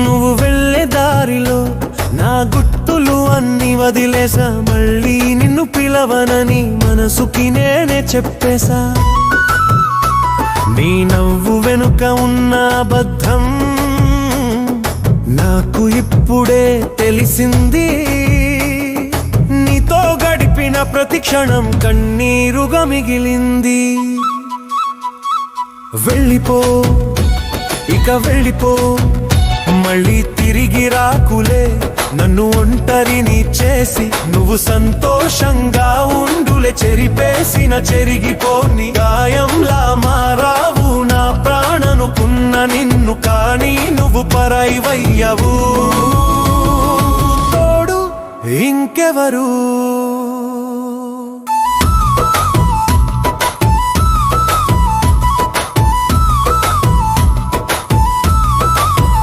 నువ్వు వెళ్ళే దారిలో నా గుర్తులు అన్ని వదిలేసా, మళ్ళీ నిన్ను పిలవనని మనసుకి నేనే చెప్పేశా. నీ నవ్వు వెనుక ఉన్న అబద్ధం నాకు ఇప్పుడే తెలిసింది. నీతో గడిపిన ప్రతి క్షణం కన్నీరుగా మిగిలింది. వెళ్ళిపో, ఇక వెళ్ళిపో, మళ్ళీ తిరిగి రాకులే. నన్ను ఒంటరిని చేసి నువ్వు సంతోషంగా ఉండులే. చెరిపేసిన చెరిగిపోని గాయంలా మారావు నా ప్రాణనుకున్న నిన్ను, కానీ నువ్వు పరాయివయ్యవు. తోడు ఇంకెవరు?